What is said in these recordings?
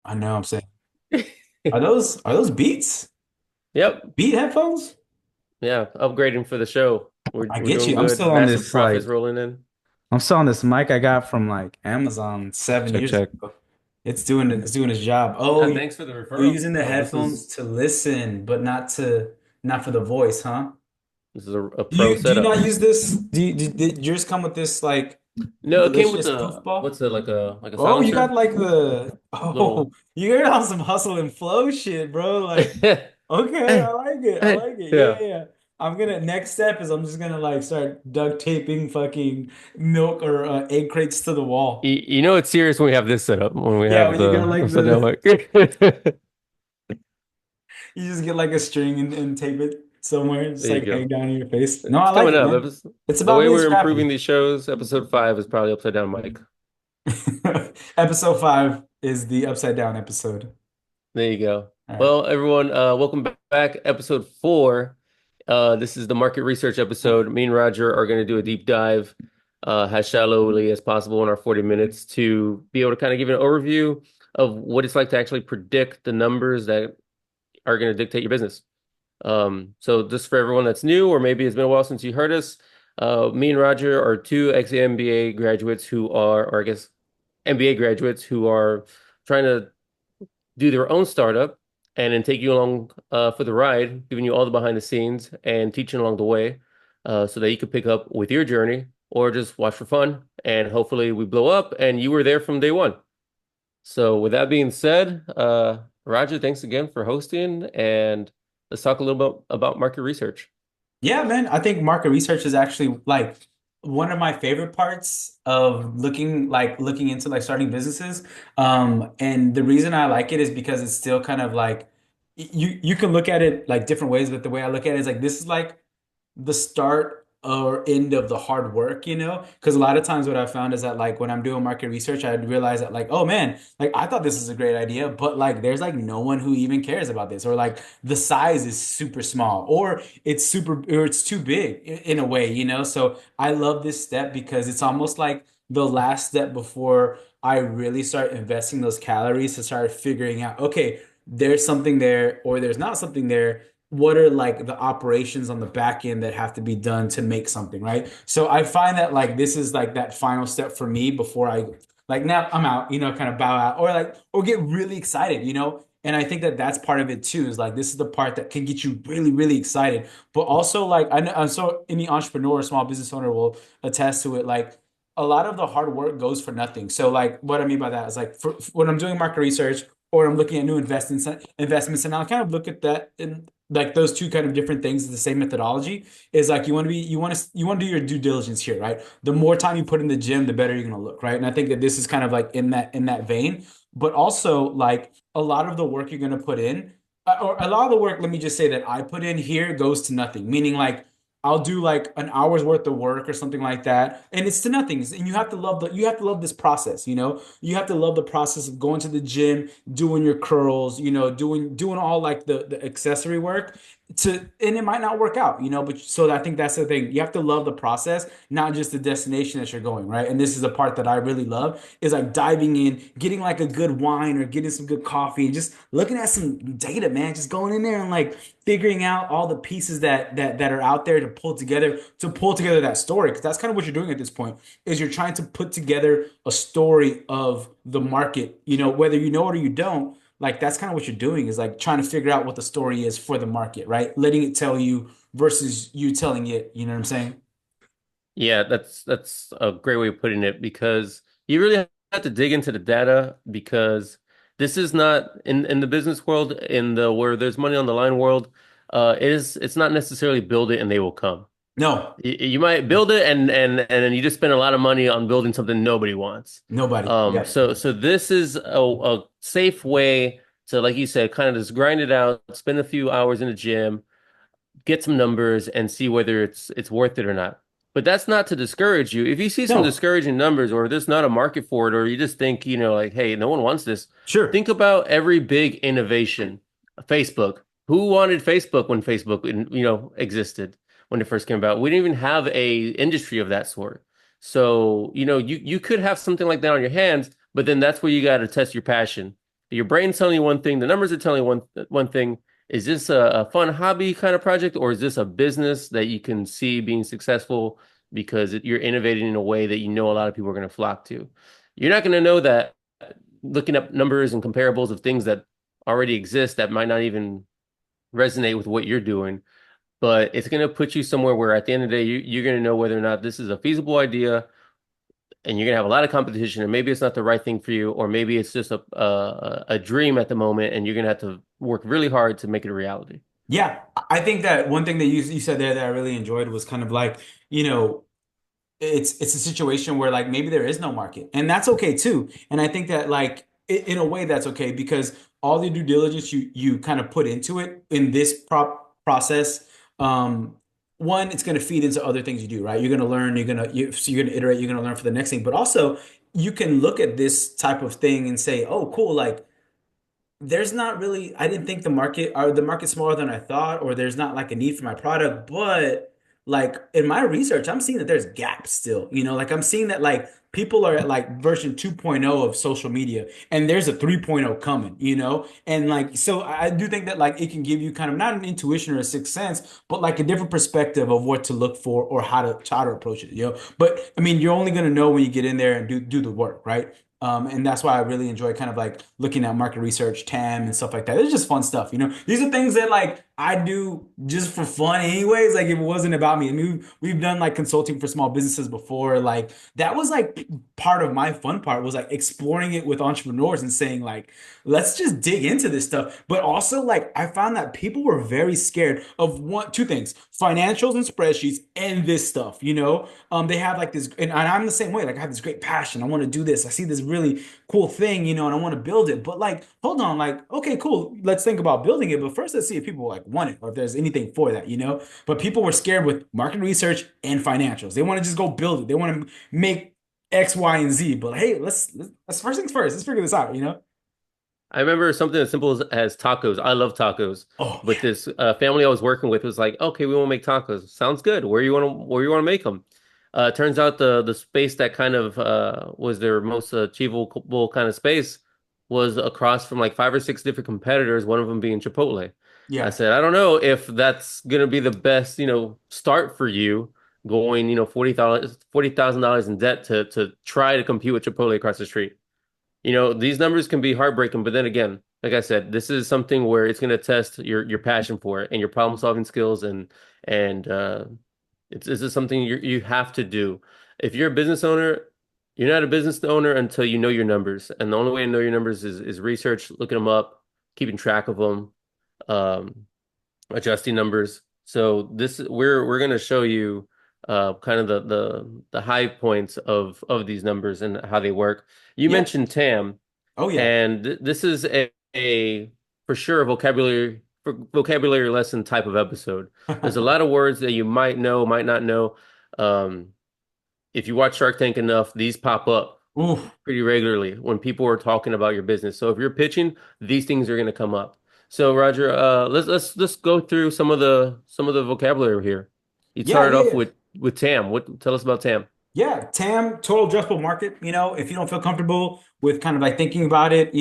I know I'm saying. Are those Beats? Yep. Beat headphones? Yeah. Upgrading for the show. I We're get doing you. I'm good. still on Massive this profits rolling in. I'm still on this mic I got from like Amazon seven Check, years check. ago. It's doing its job. Oh, Yeah, thanks for the you're referral. using the This headphones is to listen, but not for the voice, huh? this is a Do pro you not setup. use this? Did yours come with this like No, it came with delicious the goofball? what's it like a Oh, you got silencer? like the Little you're on some hustle and flow shit, bro. Like, okay, I Hey, like it. I hey. like it. Yeah, Yeah. yeah, yeah. Next step is I'm just gonna like start duct taping fucking milk or egg crates to the wall. You know it's serious when we have this set up, when we Yeah, have when you got the like upside down mic. you just get like a string and tape it somewhere, just There you like go. hang down in your face. No, I It's like coming it, up. man. It's The about way being we're improving scrappy. these shows, episode 5 is probably upside down mic. Episode 5 is the upside down episode. There you go. All right. Well, everyone, welcome back. Episode 4. This is the market research episode. Me and Roger are going to do a deep dive, as shallowly as possible in our 40 minutes to be able to kind of give an overview of what it's like to actually predict the numbers that are going to dictate your business. So just for everyone that's new, or maybe it's been a while since you heard us, me and Roger are two ex-MBA graduates who are, or I guess MBA graduates who are trying to do their own startup and then take you along for the ride, giving you all the behind the scenes and teaching along the way so that you can pick up with your journey or just watch for fun. And hopefully we blow up and you were there from day one. So with that being said, Roger, thanks again for hosting and let's talk a little bit about market research. Yeah, man. I think market research is actually like one of my favorite parts of looking into like starting businesses. And the reason I like it is because it's still kind of like you can look at it like different ways, but the way I look at it is like this is like the start or end of the hard work, you know? Because a lot of times what I found is that like when I'm doing market research, I realize that like, oh man, like I thought this is a great idea, but like there's like no one who even cares about this, or like the size is super small, or it's too big in a way, you know? So I love this step because it's almost like the last step before I really start investing those calories to start figuring out, okay, there's something there or there's not something there. What are like the operations on the back end that have to be done to make something, right? So I find that like this is like that final step for me before I like now I'm out, you know, kind of bow out or like or get really excited, you know. And I think that that's part of it too, is like this is the part that can get you really, really excited. But also like I know so any entrepreneur, small business owner will attest to it. Like a lot of the hard work goes for nothing. So like what I mean by that is like when I'm doing market research or I'm looking at new investments, and I'll kind of look at that and like those two kind of different things, the same methodology is like you want to do your due diligence here, right? The more time you put in the gym, the better you're going to look, right? And I think that this is kind of like in that vein, but also like a lot of the work you're going to put in, or a lot of the work, let me just say that I put in here goes to nothing, meaning like I'll do like an hour's worth of work or something like that, and it's to nothing. And you have to love this process, you know? You have to love the process of going to the gym, doing your curls, you know, doing all like the accessory work and it might not work out, you know, but so I think that's the thing. You have to love the process, not just the destination that you're going, right? And this is the part that I really love is like diving in, getting like a good wine or getting some good coffee and just looking at some data, man, just going in there and like figuring out all the pieces that are out there to pull together that story. Because that's kind of what you're doing at this point is you're trying to put together a story of the market, you know, whether you know it or you don't, like that's kind of what you're doing is like trying to figure out what the story is for the market, right? Letting it tell you versus you telling it, you know what I'm saying? Yeah, that's a great way of putting it because you really have to dig into the data because this is not in the business world, in the where there's money on the line world, it's not necessarily build it and they will come. No, You might build it and then you just spend a lot of money on building something nobody wants. nobody. Yeah. So this is a safe way to, like you said, kind of just grind it out, spend a few hours in the gym, get some numbers and see whether it's worth it or not. But that's not to discourage you. If you see some No, discouraging numbers or there's not a market for it, or you just think, like, hey, no one wants this, sure. think about every big innovation. Facebook. Who wanted Facebook when Facebook, existed when it first came about? We didn't even have a industry of that sort. So, you could have something like that on your hands, but then that's where you got to test your passion. Your brain's telling you one thing, the numbers are telling you one thing. Is this a fun hobby kind of project, or is this a business that you can see being successful because you're innovating in a way that you know a lot of people are going to flock to? You're not going to know that looking up numbers and comparables of things that already exist that might not even resonate with what you're doing, but it's going to put you somewhere where at the end of the day, you're going to know whether or not this is a feasible idea, and you're going to have a lot of competition, and maybe it's not the right thing for you, or maybe it's just a dream at the moment, and you're going to have to work really hard to make it a reality. Yeah, I think that one thing that you said there that I really enjoyed was kind of like, you know, it's a situation where like maybe there is no market, and that's okay too. And I think that like in a way that's okay because all the due diligence you kind of put into it in this process, um, one, it's going to feed into other things you do, right? You're going to learn, so you're going to iterate, you're going to learn for the next thing, but also you can look at this type of thing and say, oh, cool, like there's not really, I didn't think the market's smaller than I thought, or there's not like a need for my product. But like in my research, I'm seeing that there's gaps still, like I'm seeing that like people are at like version 2.0 of social media and there's a 3.0 coming, and like, so I do think that like it can give you kind of not an intuition or a sixth sense, but like a different perspective of what to look for or how to approach it. But I mean, you're only going to know when you get in there and do the work, right? And that's why I really enjoy kind of like looking at market research, TAM, and stuff like that. It's just fun stuff. These are things that like I do just for fun, anyways. Like if it wasn't about me, I mean, we've done like consulting for small businesses before. Like that was like part of my fun part was like exploring it with entrepreneurs and saying like, let's just dig into this stuff. But also like I found that people were very scared of two things: financials and spreadsheets and this stuff. They have like this, and I'm the same way. Like I have this great passion. I want to do this. I see this really cool thing, and I want to build it. But like, hold on, like, okay, cool. Let's think about building it. But first, let's see if people like want it or if there's anything for that. But people were scared with market research and financials. They want to just go build it. They want to make X, Y, and Z. But hey, let's first things first. Let's figure this out. I remember something as simple as tacos. I love tacos, Oh but this family I was working with was like, "Okay, we want to make tacos. Sounds good. Where you want to make them?" Turns out the space that kind of was their most achievable kind of space was across from like five or six different competitors, one of them being Chipotle. I yeah. said, I don't know if that's gonna be the best, start for you going, $40,000 in debt to try to compete with Chipotle across the street. These numbers can be heartbreaking, but then again, like I said, this is something where it's going to test your passion for it and your problem solving skills, and this is something you have to do. If you're a business owner, you're not a business owner until you know your numbers, and the only way to know your numbers is research, looking them up, keeping track of them, um, adjusting numbers. So this we're going to show you kind of the high points of these numbers and how they work. You Yeah. mentioned TAM, Oh yeah. and this is a for sure a vocabulary lesson type of episode. There's a lot of words that you might know, might not know. Um, if you watch Shark Tank enough, these pop up Oof. pretty regularly when people are talking about your business. So if you're pitching, these things are going to come up. So Roger, let's go through some of the vocabulary here. You Yeah, started yeah, off yeah. with TAM. Tell us about TAM. Yeah, TAM, total addressable market. If you don't feel comfortable with kind of like thinking about it,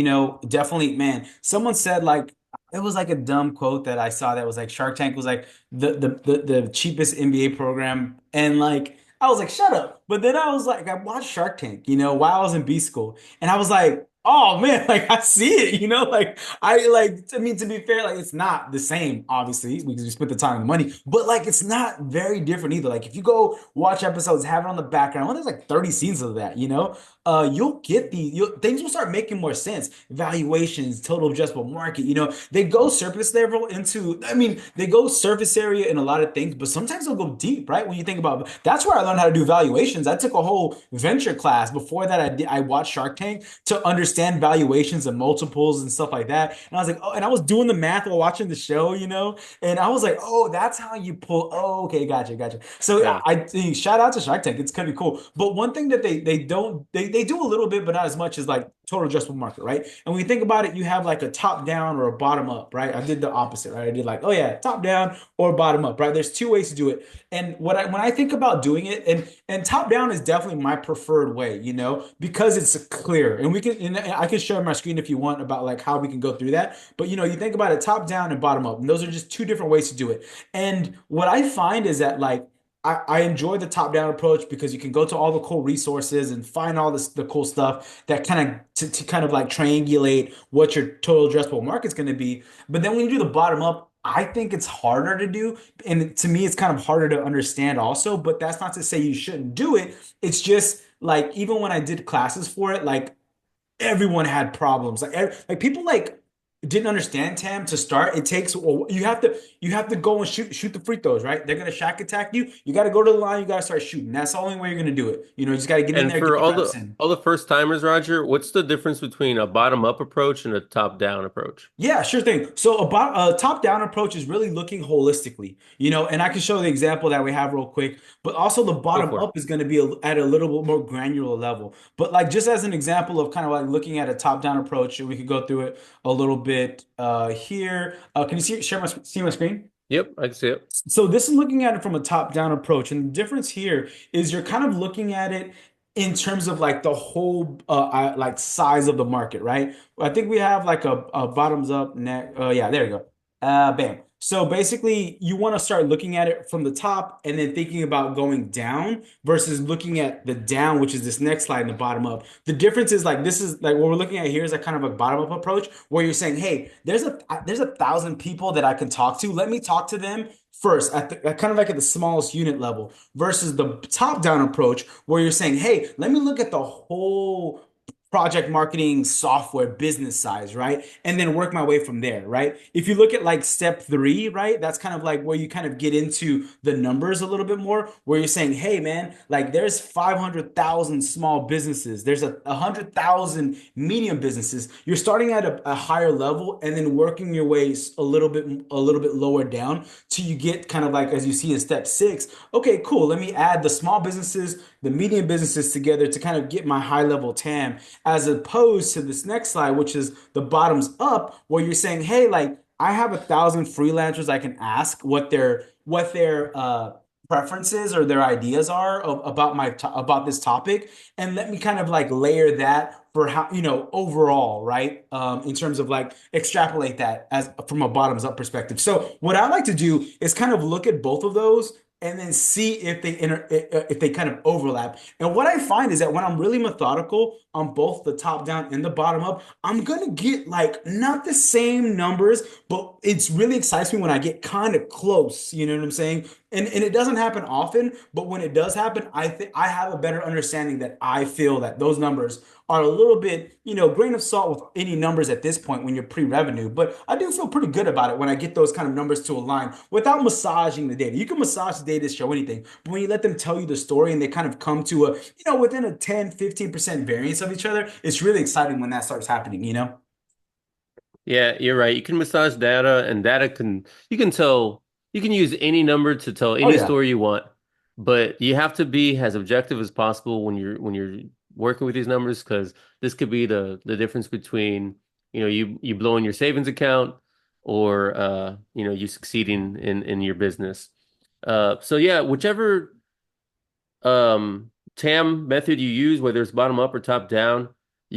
definitely, man. Someone said like it was like a dumb quote that I saw that was like Shark Tank was like the cheapest MBA program, and like I was like, shut up. But then I was like, I watched Shark Tank, while I was in B school, and I was like, oh man, like I see it, like I mean to be fair, like it's not the same, obviously, because we spent the time and the money, but like it's not very different either. Like if you go watch episodes, have it on the background, well, there's like 30 scenes of that, you'll get things will start making more sense. Valuations, total addressable market, they go surface level into, I mean, they go surface area in a lot of things, but sometimes they'll go deep, right? When you think about that's where I learned how to do valuations. I took a whole venture class. Before that, I watched Shark Tank to understand valuations and multiples and stuff like that. And I was like, oh, and I was doing the math while watching the show, and I was like, oh, that's how you pull. Oh, okay, gotcha, gotcha. So Yeah. I think shout out to Shark Tank. It's kind of cool. But one thing that they don't they they do a little bit, but not as much as like total addressable market, right? And when you think about it, you have like a top down or a bottom up, right? I did the opposite, right? I did like, oh yeah, top down or bottom up, right? There's two ways to do it. And when I think about doing it, and top down is definitely my preferred way, because it's clear. And and I can share my screen if you want about like how we can go through that. But you think about it top down and bottom up, and those are just two different ways to do it. And what I find is that like I enjoy the top-down approach because you can go to all the cool resources and find all the cool stuff that kind of to kind of like triangulate what your total addressable market's going to be. But then when you do the bottom up, I think it's harder to do. And to me, it's kind of harder to understand also. But that's not to say you shouldn't do it. It's just like even when I did classes for it, like everyone had problems. Like people like didn't understand Tam to start. It takes well, you have to go and shoot the free throws, right? They're gonna shack attack you. You got to go to the line. You got to start shooting. That's the only way you're gonna do it. You just got to get in And there, get for the reps in. all the first timers, Roger, what's the difference between a bottom up approach and a top down approach? Yeah, sure thing. So about a top-down approach is really looking holistically, and I can show the example that we have real quick, but also the Go bottom for it. up is going to be at a little bit more granular level. But like just as an example of kind of like looking at a top-down approach, we could go through it a little bit here. Can you see my screen? Yep, I can see it. So this is looking at it from a top-down approach, and the difference here is you're kind of looking at it in terms of like the whole like size of the market, right? I think we have like a bottoms up neck. Yeah, there you go. Bam. So basically, you want to start looking at it from the top and then thinking about going down versus looking at the down, which is this next slide in the bottom up. The difference is like this is like what we're looking at here is a kind of a bottom up approach where you're saying, hey, there's 1,000 people that I can talk to. Let me talk to them first at kind of like at the smallest unit level versus the top down approach where you're saying, hey, let me look at the whole project marketing software business size, right? And then work my way from there, right? If you look at like step three, right? That's kind of like where you kind of get into the numbers a little bit more, where you're saying, hey, man, like there's 500,000 small businesses, there's 100,000 medium businesses. You're starting at a higher level and then working your way a little bit lower down till you get kind of like as you see in step six. Okay, cool. Let me add the small businesses, the medium businesses together to kind of get my high level TAM as opposed to this next slide, which is the bottoms up, where you're saying, hey, like I have 1,000 freelancers I can ask what their preferences or their ideas are about this topic, and let me kind of like layer that for how overall, right? In terms of like extrapolate that as from a bottoms up perspective. So what I like to do is kind of look at both of those and then see if they kind of overlap. And what I find is that when I'm really methodical on both the top down and the bottom up, I'm gonna get like not the same numbers, but it's really excites me when I get kind of close. You know what I'm saying? And it doesn't happen often, but when it does happen, I think I have a better understanding that I feel that those numbers are a little bit, grain of salt with any numbers at this point when you're pre-revenue. But I do feel pretty good about it when I get those kind of numbers to align without massaging the data. You can massage the data to show anything, but when you let them tell you the story and they kind of come to within a 10-15% variance of each other, it's really exciting when that starts happening. Yeah, you're right. You can massage data and you can tell you can use any number to tell Oh any yeah. story you want, but you have to be as objective as possible when you're working with these numbers because this could be the difference between, you blowing your savings account or you succeeding in your business. So yeah, whichever TAM method you use, whether it's bottom up or top down,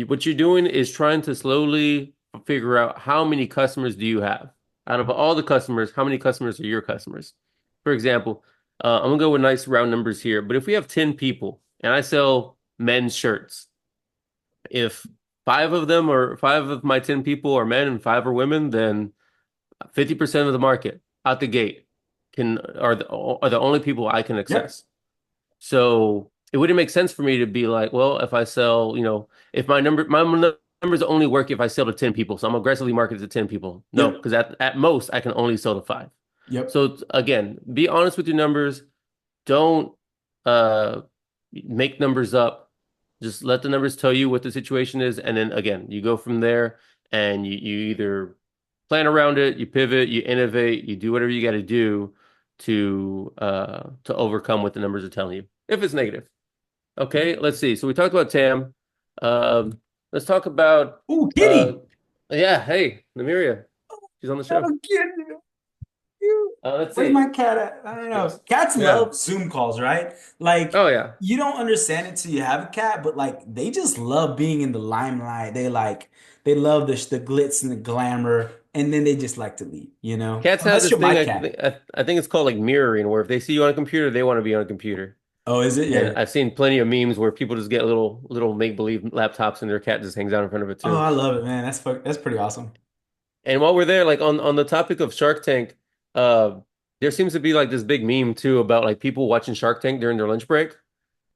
what you're doing is trying to slowly figure out how many customers do you have. Out of all the customers, how many customers are your customers? For example, I'm gonna go with nice round numbers here, but if we have 10 people and I sell men's shirts, if five of my 10 people are men and five are women, then 50% of the market out the gate are the only people I can Yep. access. So it wouldn't make sense for me to be like, well, if I sell, if my numbers only work if I sell to 10 people. So I'm aggressively marketed to 10 people. No, Yep. because at most I can only sell to five. Yep. So again, be honest with your numbers. Don't uh make numbers up. Just let the numbers tell you what the situation is. And then again, you go from there and you either plan around it, you pivot, you innovate, you do whatever you got to do to overcome what the numbers are telling you. If it's negative. Okay, let's see. So we talked about TAM. Let's talk about Oh, uh, Kitty. yeah. Hey, Namiria, she's on the show. Oh, Kitty. You. Let's Where's see. my cat at? I don't know. Cats Yeah. love Zoom calls, right? Like Oh yeah. you don't understand it till you have a cat, but like they just love being in the limelight. They love the glitz and the glamour, and then they just like to leave, you know? Cats have Unless this you're my thing. cat. I think it's called like mirroring, where if they see you on a computer, they want to be on a computer. Oh, is it? Yeah, And yeah. I've seen plenty of memes where people just get little make-believe laptops and their cat just hangs out in front of it Oh, too. I love it, man. That's pretty awesome. And while we're there, like on the topic of Shark Tank, uh, there seems to be like this big meme too about like people watching Shark Tank during their lunch break.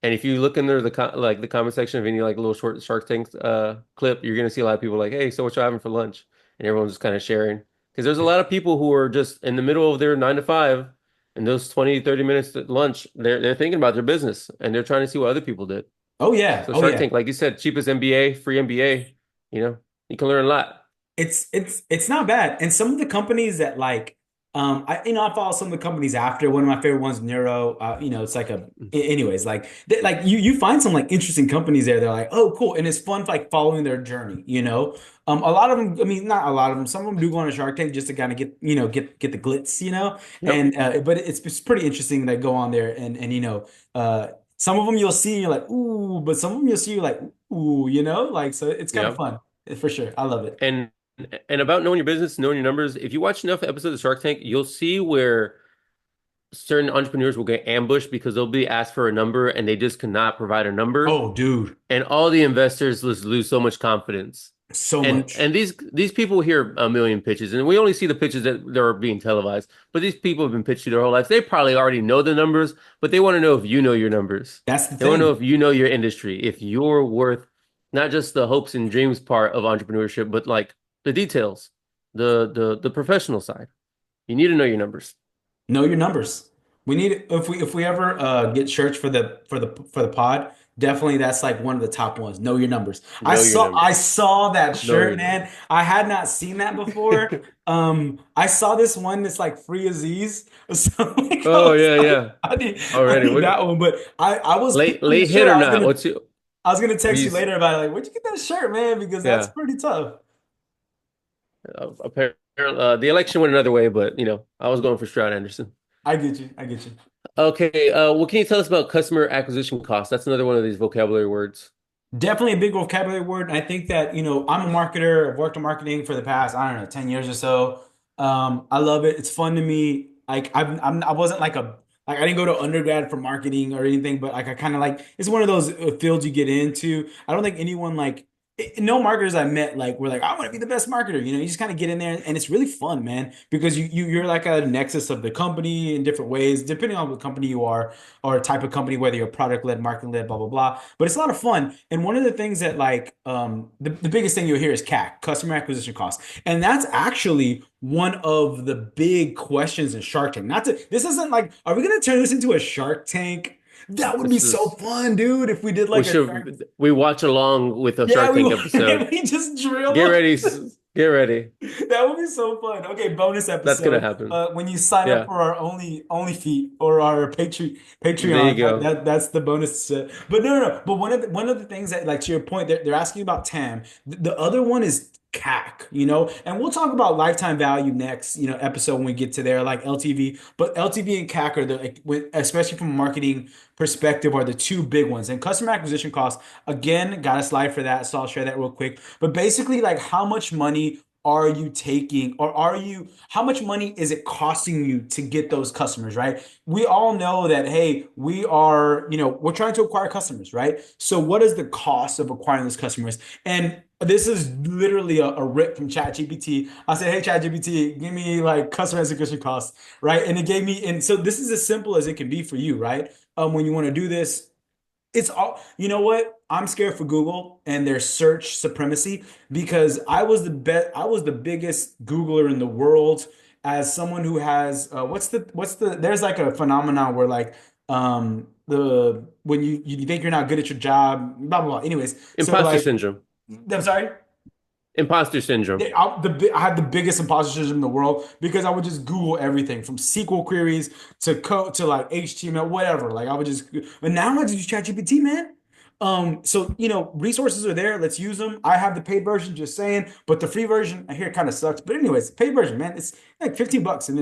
And if you look in there, like the comment section of any like little short Shark Tank clip, you're gonna see a lot of people like, "Hey, so what you having for lunch?" And everyone's just kind of sharing because there's a lot of people who are just in the middle of their 9 to 5, and those 20, 30 minutes at lunch, they're thinking about their business and they're trying to see what other people did. Oh yeah. So Oh Shark yeah. Tank, like you said, cheapest MBA, free MBA, you can learn a lot. It's not bad. And some of the companies that like I follow some of the companies after. One of my favorite ones, Neuro. It's like anyways, like like you find some like interesting companies there. They're like, oh, cool, and it's fun like following their journey. A lot of them. I mean, not a lot of them. Some of them do go on a Shark Tank just to kind of get the glitz. Yep. And but it's pretty interesting that go on there and some of them you'll see and you're like ooh, but some of them you'll see you're like ooh, like so it's kind of Yep. fun for sure. I love it. And and about knowing your business, knowing your numbers, if you watch enough episodes of Shark Tank, you'll see where certain entrepreneurs will get ambushed because they'll be asked for a number and they just cannot provide a number. Oh, dude, And all the investors just lose so much confidence. so And much. these people hear a million pitches, and we only see the pitches that are being televised. But these people have been pitched to their whole life. They probably already know the numbers, but they want to know if you know your numbers. That's the They want to know thing. if you know your industry, if you're worth not just the hopes and dreams part of entrepreneurship, but like the details, the professional side. You need to know your numbers. Know your numbers. We need if we ever get shirts for the pod, definitely that's like one of the top ones. Know your numbers. I Know your saw I numbers. saw that Know shirt, your man. numbers. I had not seen that before. I saw this one that's like free Aziz. So like, I Oh was yeah, like, yeah. I Already. need that one. But I was picturing the Late hit shirt. or I was not? gonna What's your I was gonna what do text you you later about it. Like, where'd you get that shirt, man? Because that's yeah. pretty tough. Apparently, the election went another way, but I was going for Stroud Anderson. I get you. I get you. Okay, what can you tell us about customer acquisition costs? That's another one of these vocabulary words. Definitely a big vocabulary word. And I think that, I'm a marketer. I've worked in marketing for the past, I don't know, 10 years or so. I love it. It's fun to me. Like I wasn't like I didn't go to undergrad for marketing or anything, but like I kind of like it's one of those fields you get into. I don't think anyone like no marketers I met like were like I want to be the best marketer. You just kind of get in there and it's really fun, man, because you're like a nexus of the company in different ways, depending on what company you are or type of company, whether you're product led, marketing led, blah blah blah. But it's a lot of fun. And one of the things that like the biggest thing you'll hear is CAC, customer acquisition cost. And that's actually one of the big questions in Shark Tank. Not to this isn't like, are we gonna turn this into a Shark Tank? That would be This so is fun, dude, if we did we like a Shark. we watch along with a Yeah, Shark we Tank and episode. we just drill Get them. ready, get ready. That would be so fun. Okay, bonus That's gonna episode. happen. When you sign up Yeah, for our only feed or our there you Patreon, go. that's the bonus. But no. But one of the things that like to your point, they're asking about TAM. The other one is CAC, and we'll talk about lifetime value next, episode when we get to there, like LTV. But LTV and CAC are especially from a marketing perspective, are the two big ones. And customer acquisition costs, again, got a slide for that, so I'll share that real quick. But basically, like how much money are you taking or how much money is it costing you to get those customers, right? We all know that, hey, we're trying to acquire customers, right? So what is the cost of acquiring those customers? And this is literally a rip from ChatGPT. I said, hey, ChatGPT, give me like customer acquisition costs, right? And it gave me, and so this is as simple as it can be for you, right? When you want to do this, it's all, you know what? I'm scared for Google and their search supremacy because I was the biggest Googler in the world as someone who has there's like a phenomenon where like the when you think you're not good at your job, blah blah blah. Anyways, so Imposter like syndrome. I'm sorry. Imposter syndrome. I had the biggest imposter syndrome in the world because I would just Google everything from SQL queries to code to like HTML, whatever. Like I would just, but now I just use ChatGPT, man. So resources are there. Let's use them. I have the paid version, just saying, but the free version I hear kind of sucks. But anyways, paid version, man, it's like 15 bucks, and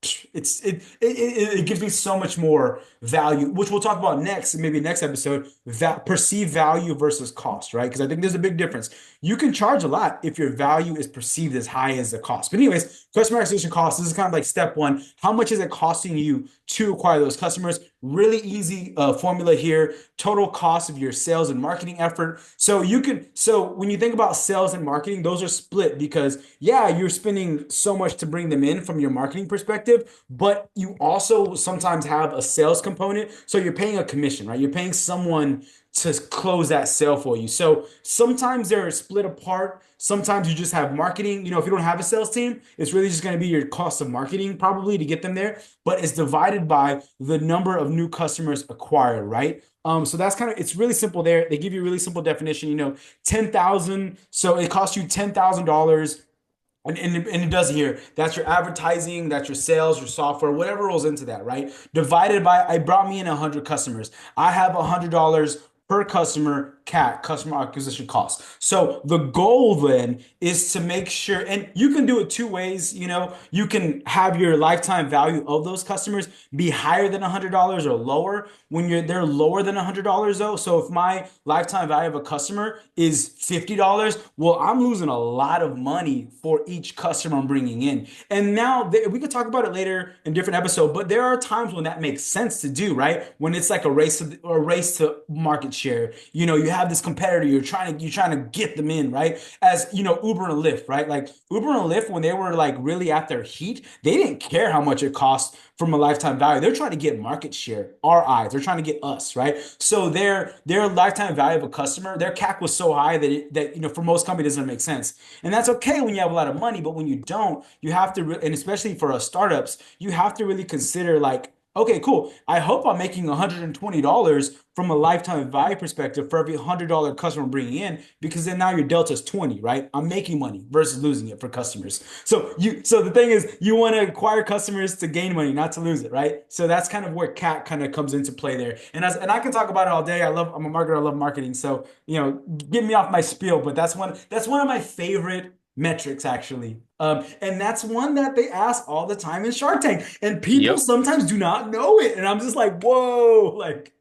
it gives me so much more value, which we'll talk about next, maybe next episode, that perceived value versus cost, right? Because I think there's a big difference. You can charge a lot if your value is perceived as high as the cost. But anyways, customer acquisition cost, this is kind of like step one. How much is it costing you to acquire those customers? Really easy formula here. Total cost of your sales and marketing effort. So when you think about sales and marketing, those are split because yeah, you're spending so much to bring them in from your marketing perspective, but you also sometimes have a sales component. So you're paying a commission, right? You're paying someone to close that sale for you. So sometimes they're split apart. Sometimes you just have marketing. If you don't have a sales team, it's really just going to be your cost of marketing probably to get them there, but it's divided by the number of new customers acquired, right? So that's it's really simple there. They give you a really simple definition, 10,000. So it costs you $10,000. And it does here. That's your advertising, that's your sales, your software, whatever rolls into that, right? Divided by, I brought me in 100 customers. I have $100 per customer CAC, customer acquisition cost. So the goal then is to make sure, and you can do it two ways. You can have your lifetime value of those customers be higher than $100 or lower when they're lower than $100 though. So if my lifetime value of a customer is $50, well, I'm losing a lot of money for each customer I'm bringing in. And now we could talk about it later in different episode, but there are times when that makes sense to do, right? When it's like a race to market share. You have this competitor, you're trying to get them in, right? As Uber and Lyft, right? Like Uber and Lyft, when they were like really at their heat, they didn't care how much it cost from a lifetime value. They're trying to get market share, our eyes. They're trying to get us, right? So their lifetime value of a customer, their CAC was so high that for most companies doesn't make sense. And that's okay when you have a lot of money, but when you don't, you have to, and especially for us startups, you have to really consider like, okay, cool. I hope I'm making $120 from a lifetime value perspective for every $100 customer I'm bringing in, because then now your delta is 20, right? I'm making money versus losing it for customers. So the thing is, you want to acquire customers to gain money, not to lose it, right? So that's kind of where CAC kind of comes into play there. And I can talk about it all day. I'm a marketer. I love marketing. So, get me off my spiel, but that's one of my favorite metrics actually. And that's one that they ask all the time in Shark Tank. And people Yep. sometimes do not know it. And I'm just like, whoa, like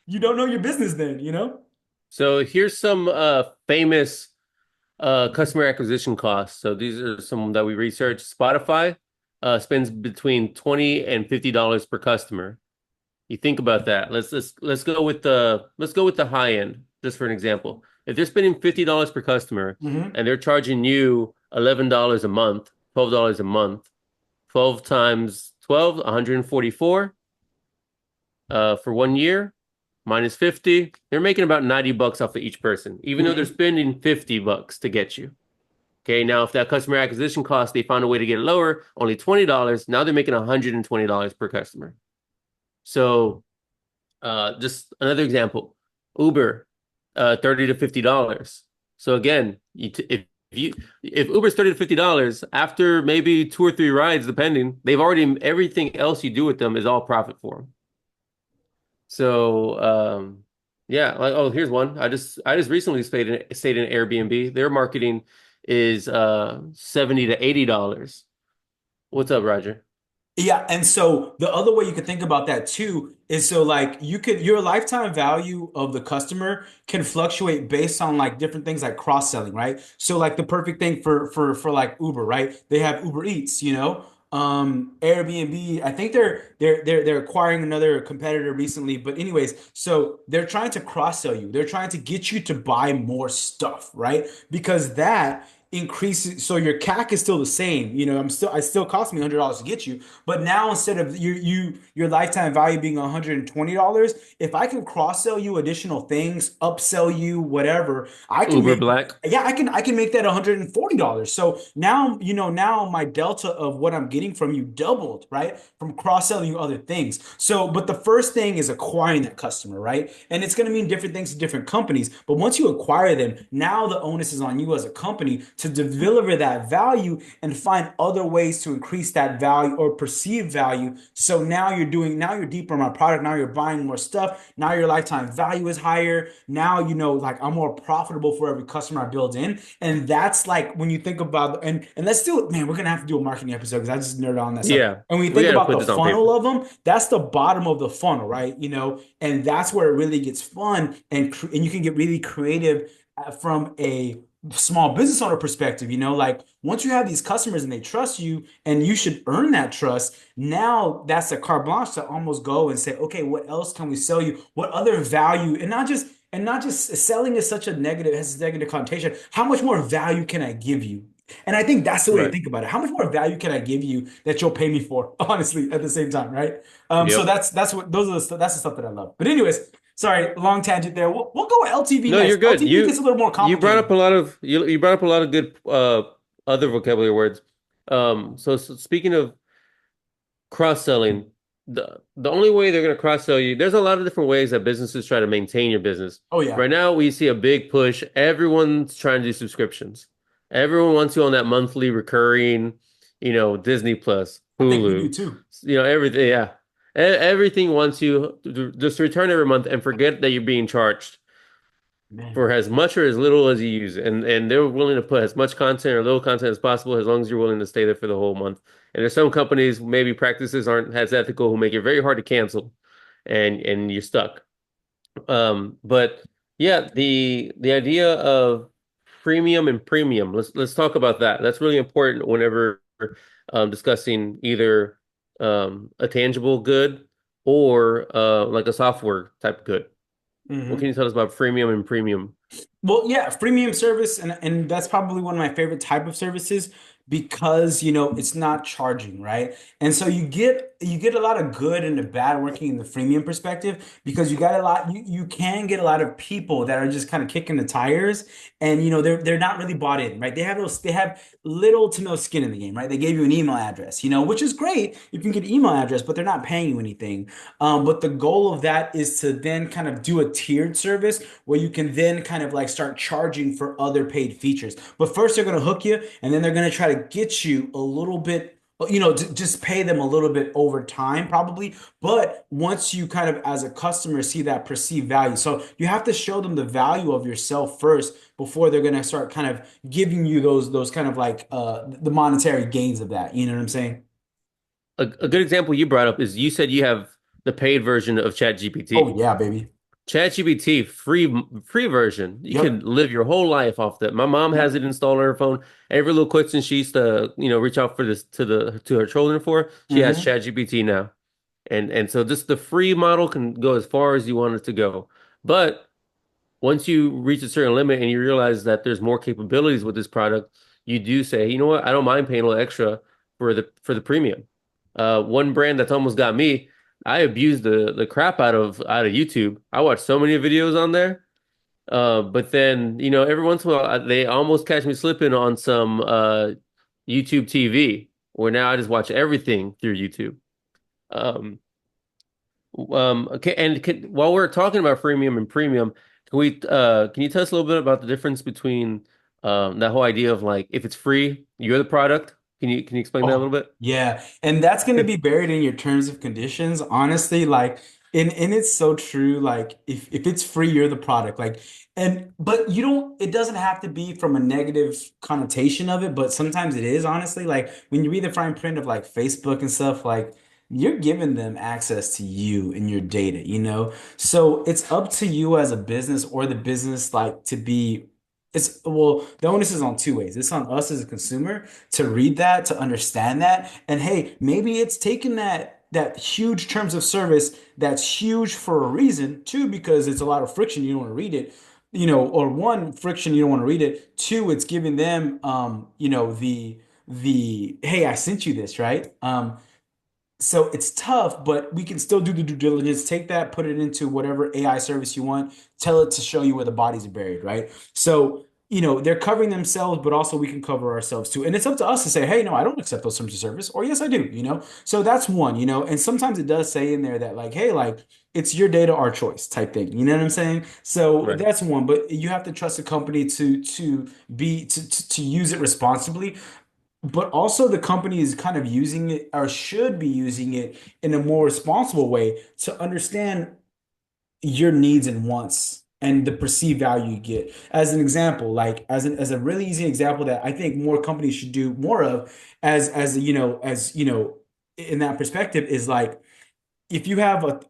you don't know your business then? So here's some famous customer acquisition costs. So these are some that we researched. Spotify spends between $20 and $50 per customer. You think about that. Let's go with the high end, just for an example. If they're spending $50 per customer Hmm. and they're charging you $11 a month, $12 a month, 12 times 12, 144 for 1 year, minus 50, they're making about 90 bucks off of each person, even though they're Hmm. spending 50 bucks to get you. Okay, now if that customer acquisition cost, they found a way to get it lower, only $20, now they're making $120 per customer. So just another example, Uber, $30 to $50. So again, if Uber's $30 to $50, after maybe 2 or 3 rides, depending, they've already everything else you do with them is all profit for them. So yeah, like oh, here's one. I just recently stayed in Airbnb. Their marketing is $70 to $80. What's up, Roger? Yeah, and so the other way you could think about that too is so like your lifetime value of the customer can fluctuate based on like different things like cross-selling, right? So like the perfect thing for like Uber, right? They have Uber Eats. Airbnb, I think they're acquiring another competitor recently, but anyways, so they're trying to cross-sell you. They're trying to get you to buy more stuff, right? Because that increases, so your CAC is still the same. I still cost me $100 to get you, but now instead of your lifetime value being $120, if I can cross sell you additional things, upsell you, whatever, I can Uber make Black. yeah, I can make that $140. So now my delta of what I'm getting from you doubled, right? From cross-selling you other things. So, but the first thing is acquiring that customer, right? And it's going to mean different things to different companies. But once you acquire them, now the onus is on you as a company to deliver that value and find other ways to increase that value or perceived value. So now you're deeper in my product. Now you're buying more stuff. Now your lifetime value is higher. Now, like I'm more profitable for every customer I build in. And that's like when you think about, and let's do it, man, we're gonna have to do a marketing episode because I just nerd on that stuff. Yeah, And when you we think got to about put the this on funnel paper. of them, that's the bottom of the funnel, right? And that's where it really gets fun and you can get really creative from a small business owner perspective, like once you have these customers and they trust you and you should earn that trust, now that's a carte blanche to almost go and say, okay, what else can we sell you? What other value? And not just selling is such a negative, has a negative connotation. How much more value can I give you? And I think that's the way to Right. think about it. How much more value can I give you that you'll pay me for, honestly, at the same time, right? So Yep. that's what those are that's the stuff that I love. But anyways, sorry, long tangent there. We'll go with LTV No, you're next. good. LTV gets a little more You brought up complicated. a lot of you brought up a lot of good other vocabulary words. So speaking of cross-selling, the only way they're going to cross-sell you, there's a lot of different ways that businesses try to maintain your business. Oh yeah, Right now, we see a big push. Everyone's trying to do subscriptions. Everyone wants you on that monthly recurring, Disney Plus, I think we do Hulu, too, everything. Yeah. Everything wants you to just return every month and forget that you're being charged man. for as much or as little as you use. And they're willing to put as much content or little content as possible as long as you're willing to stay there for the whole month. And there's some companies, maybe practices aren't as ethical, who make it very hard to cancel and you're stuck. But yeah, the idea of freemium and premium, let's talk about that. That's really important whenever discussing either a tangible good or like a software type good. What can Hmm. you tell us about freemium and premium? Well, yeah, freemium service, and that's probably one of my favorite type of services because it's not charging, right? And so you get a lot of good and the bad working in the freemium perspective because you can get a lot of people that are just kind of kicking the tires and they're not really bought in, right? They have little to no skin in the game, right? They gave you an email address, which is great. You can get an email address, but they're not paying you anything. But the goal of that is to then kind of do a tiered service where you can then kind of like start charging for other paid features. But first they're going to hook you and then they're going to try to get you a little bit, just pay them a little bit over time probably. But once you kind of as a customer see that perceived value, so you have to show them the value of yourself first before they're going to start kind of giving you those kind of like the monetary gains of that. You know what I'm saying? A good example you brought up is you said you have the paid version of Oh ChatGPT. yeah, baby. ChatGPT free version. You Yep. could live your whole life off that. My mom has Yep. it installed on her phone. Every little question she used to, reach out for this to her children for, she has Hmm. ChatGPT now. And so just the free model can go as far as you want it to go. But once you reach a certain limit and you realize that there's more capabilities with this product, you do say, you know what, I don't mind paying a little extra for the premium. One brand that's almost got me, I abused the crap out of YouTube. I watched so many videos on there. But then, every once in a while they almost catch me slipping on some YouTube TV, where now I just watch everything through YouTube. Um, okay, and while we're talking about freemium and premium, can you tell us a little bit about the difference between that whole idea of like if it's free, you're the product? Can you explain that a Oh, little bit? yeah. And that's going to be buried in your terms of conditions. Honestly, like, and it's so true. Like, if it's free, you're the product. Like, but it doesn't have to be from a negative connotation of it, but sometimes it is, honestly. Like, when you read the fine print of like Facebook and stuff, like, you're giving them access to you and your data. So it's up to you as a business or the business, like, well, the onus is on two ways. It's on us as a consumer to read that, to understand that. And hey, maybe it's taken that huge terms of service that's huge for a reason. Two, because it's a lot of friction, you don't want to read it. Or one, friction, you don't want to read it. Two, it's giving them the hey, I sent you this, right? So it's tough, but we can still do the due diligence. Take that, put it into whatever AI service you want, tell it to show you where the bodies are buried, right? So they're covering themselves, but also we can cover ourselves too. And it's up to us to say, hey, no, I don't accept those terms of service, or yes, I do. So that's one. And sometimes it does say in there that like, hey, like it's your data, our choice type thing. You know what I'm saying? So Right. that's one, but you have to trust the company to use it responsibly. But also the company is kind of using it or should be using it in a more responsible way to understand your needs and wants and the perceived value you get. As an example, like as a really easy example that I think more companies should do more of as in that perspective is like if you have a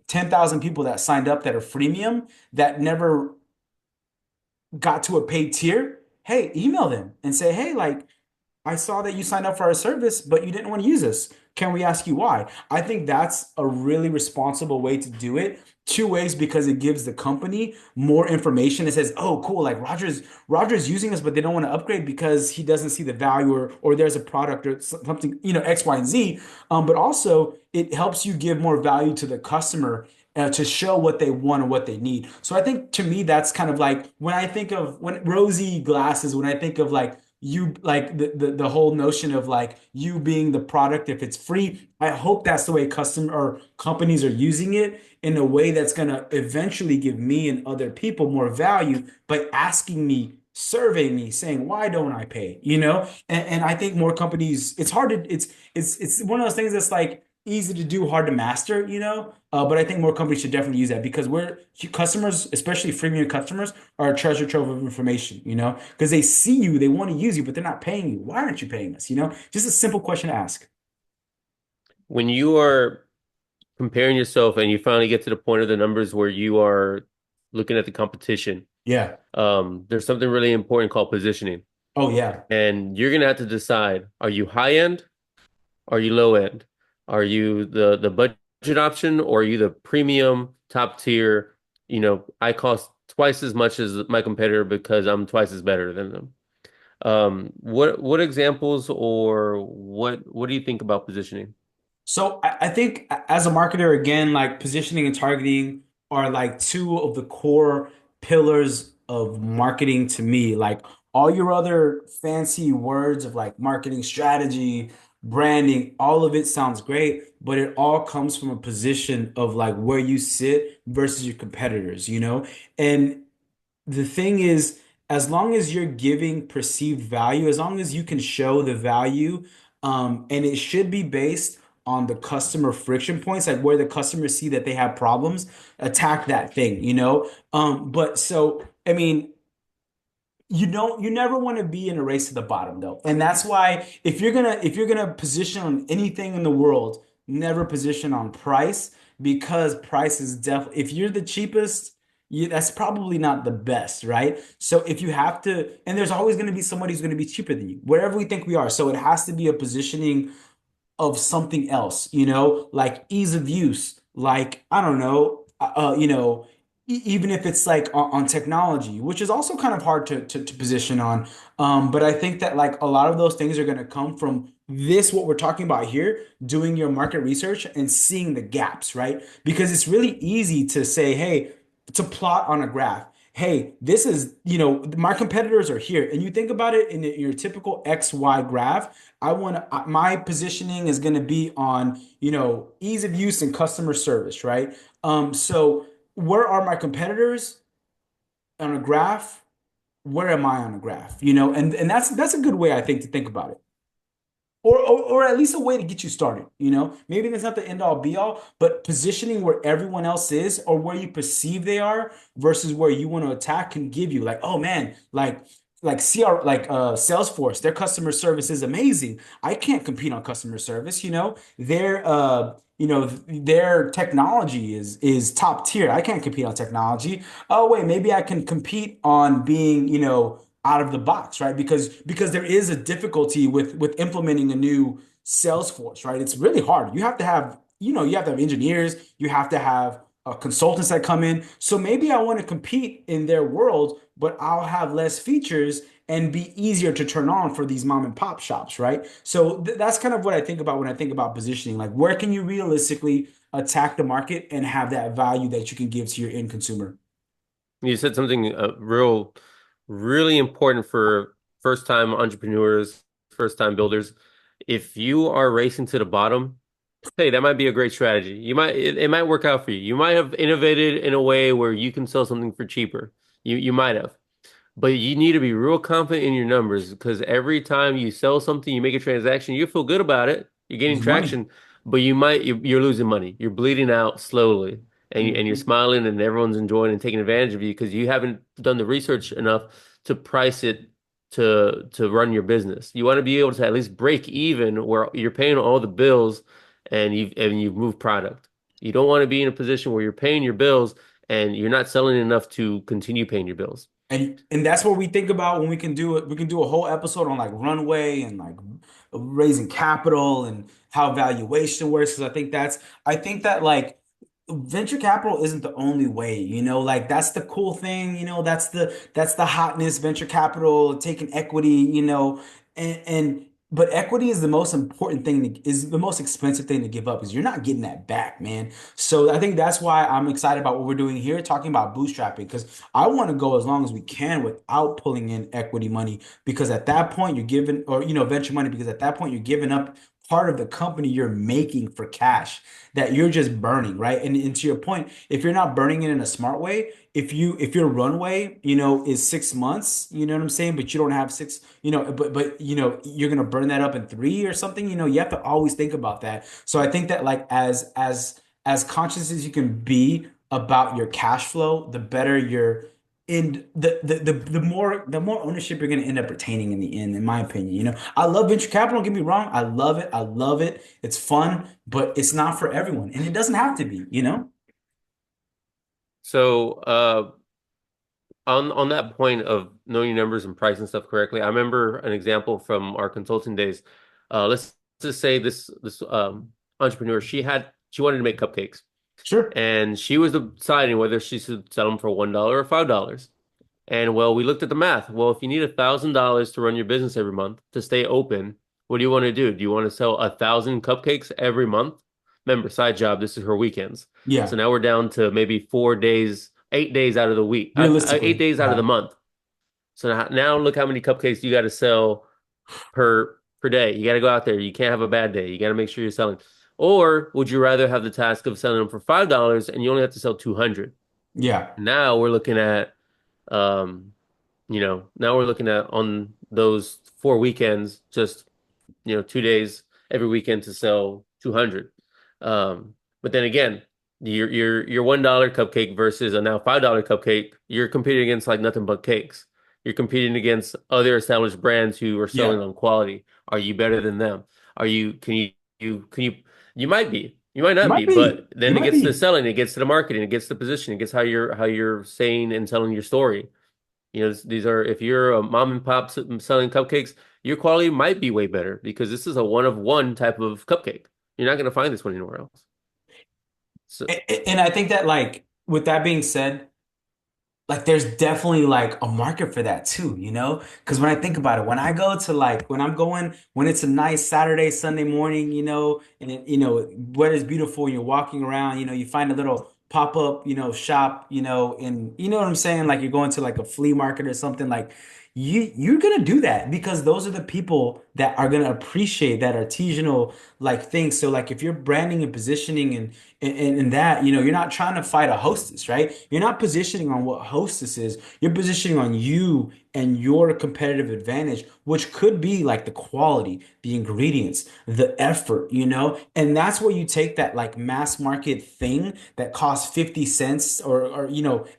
10,000 people that signed up that are freemium that never got to a paid tier, hey, email them and say, hey, like I saw that you signed up for our service, but you didn't want to use us. Can we ask you why? I think that's a really responsible way to do it. Two ways because it gives the company more information. It says, "Oh, cool! Like Roger's using us, but they don't want to upgrade because he doesn't see the value, or there's a product or something, X, Y, and Z." But also, it helps you give more value to the customer to show what they want and what they need. So I think to me, that's kind of like when I think of when rosy glasses, when I think of like you like the whole notion of like you being the product if it's free. I hope that's the way customer or companies are using it in a way that's going to eventually give me and other people more value by asking me, surveying me, saying why don't I pay, and I think more companies, it's hard to it's one of those things that's like easy to do, hard to master, but I think more companies should definitely use that because we're customers, especially freemium customers, are a treasure trove of information, because they see you, they want to use you, but they're not paying you. Why aren't you paying us? Just a simple question to ask. When you are comparing yourself and you finally get to the point of the numbers where you are looking at the competition, Yeah. there's something really important called positioning. Oh, yeah. And you're gonna have to decide, are you high end? Are you low end? Are you the budget option or are you the premium top tier? I cost twice as much as my competitor because I'm twice as better than them. What examples or what do you think about positioning? So I think as a marketer, again, like positioning and targeting are like two of the core pillars of marketing to me. Like all your other fancy words of like marketing strategy, branding, all of it sounds great, but it all comes from a position of like where you sit versus your competitors, And the thing is, as long as you're giving perceived value, as long as you can show the value, and it should be based on the customer friction points, like where the customers see that they have problems, attack that thing. But so, I mean, you never want to be in a race to the bottom though. And that's why if you're gonna position on anything in the world, never position on price because price is definitely if you're the cheapest, that's probably not the best, right? So if you have to, and there's always going to be somebody who's going to be cheaper than you, wherever we think we are. So it has to be a positioning of something else, like ease of use, like I don't know, even if it's like on technology, which is also kind of hard to position on. But I think that like a lot of those things are going to come from this, what we're talking about here, doing your market research and seeing the gaps, right? Because it's really easy to say, hey, to plot on a graph. Hey, this is, my competitors are here. And you think about it in your typical XY graph. My positioning is going to be on, ease of use and customer service, right? So where are my competitors on a graph? Where am I on a graph? And that's a good way I think to think about it. Or at least a way to get you started, maybe that's not the end all be all, but positioning where everyone else is or where you perceive they are versus where you want to attack can give you like, oh man, like CR like Salesforce, their customer service is amazing. I can't compete on customer service, their technology is top tier. I can't compete on technology. Oh wait, maybe I can compete on being, out of the box, right? Because there is a difficulty with implementing a new Salesforce, right? It's really hard. You have to have engineers, you have to have consultants that come in. So maybe I want to compete in their world, but I'll have less features and be easier to turn on for these mom and pop shops, right? So that's kind of what I think about when I think about positioning. Like, where can you realistically attack the market and have that value that you can give to your end consumer? You said something real really important for first time entrepreneurs, first time builders. If you are racing to the bottom, hey, that might be a great strategy. It might work out for you. You might have innovated in a way where you can sell something for cheaper. You might have. But you need to be real confident in your numbers because every time you sell something, you make a transaction, you feel good about it. You're getting It's money. traction, but you're losing money. You're bleeding out slowly, and you're Mhm. smiling, and everyone's enjoying and taking advantage of you because you haven't done the research enough to price it to run your business. You want to be able to at least break even where you're paying all the bills and you've moved product. You don't want to be in a position where you're paying your bills and you're not selling enough to continue paying your bills. And that's what we think about when we can do it. We can do a whole episode on like runway and like raising capital and how valuation works. Because I think that like venture capital isn't the only way, like that's the cool thing, that's the hotness, venture capital, taking equity, and but equity is the most important thing is the most expensive thing to give up because you're not getting that back, man. So I think that's why I'm excited about what we're doing here, talking about bootstrapping, because I want to go as long as we can without pulling in equity money because at that point you're giving, or venture money, because at that point you're giving up part of the company you're making for cash that you're just burning, right? And to your point, if you're not burning it in a smart way, if your runway, is 6 months, you know what I'm saying, but you don't have six, but you're gonna burn that up in three or something, you have to always think about that. So I think that like as conscious as you can be about your cash flow, the better your in the more ownership you're going to end up retaining in the end, in my opinion. I love venture capital, don't get me wrong. I love it. I love it. It's fun, but it's not for everyone. And it doesn't have to be. So, on that point of knowing your numbers and pricing stuff correctly, I remember an example from our consulting days. Let's just say this entrepreneur, she wanted to make cupcakes, Sure. and she was deciding whether she should sell them for $1 or $5. And well, we looked at the math. Well, if you need $1,000 to run your business every month to stay open, what do you want to do? Do you want to sell 1,000 cupcakes every month? Remember, side job, this is her weekends. So Yeah. now we're down to maybe 4 days, 8 days out of the week, 8 Realistically. days out of the Yeah. month. So now look how many cupcakes you got to sell per day. You got to go out there. You can't have a bad day. You got to make sure you're selling. Or would you rather have the task of selling them for $5 and you only have to sell 200? Yeah. Now we're looking at um now we're looking at on those 4 weekends, just 2 days every weekend to sell 200. But then again, your $1 cupcake versus a now $5 cupcake, you're competing against like nothing but cakes. You're competing against other established brands who are selling Yeah. on quality. Are you better than them? Are you can you might be. You might You not might be, be. but You then it might gets to the be. selling, it gets to the marketing, it gets to the position, it gets how you're saying and telling your story. These are if you're a mom and pop selling cupcakes, your quality might be way better because this is a one of one type of cupcake. You're not going to find this one anywhere else. So, And I think that like with that being said, like there's definitely like a market for that too, Because when I think about it, when I go to like when it's a nice Saturday, Sunday morning, and weather's beautiful and you're walking around, you find a little pop-up, shop, and you know what I'm saying? Like you're going to like a flea market or something, like you're gonna do that because those are the people that are gonna appreciate that artisanal like thing. So like if you're branding and positioning and that, you're not trying to fight a hostess, right? You're not positioning on what hostess is. You're positioning on you and your competitive advantage, which could be like the quality, the ingredients, the effort, And that's where you take that like mass market thing that costs 50 cents or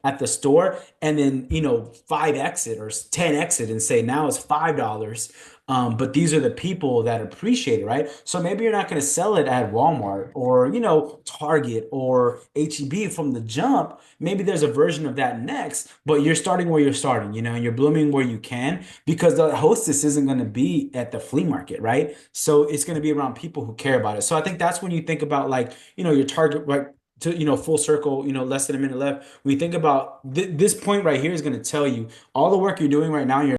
at the store and then, 5x it or 10x it and say now it's $5. But these are the people that appreciate it, right? So maybe you're not going to sell it at Walmart or, Target or HEB from the jump. Maybe there's a version of that next, but you're starting where you're starting, and you're blooming where you can because the hostess isn't going to be at the flea market, right? So it's going to be around people who care about it. So I think that's when you think about like, your target, right? To full circle, less than a minute left. When you think about this point right here is going to tell you all the work you're doing right now. You're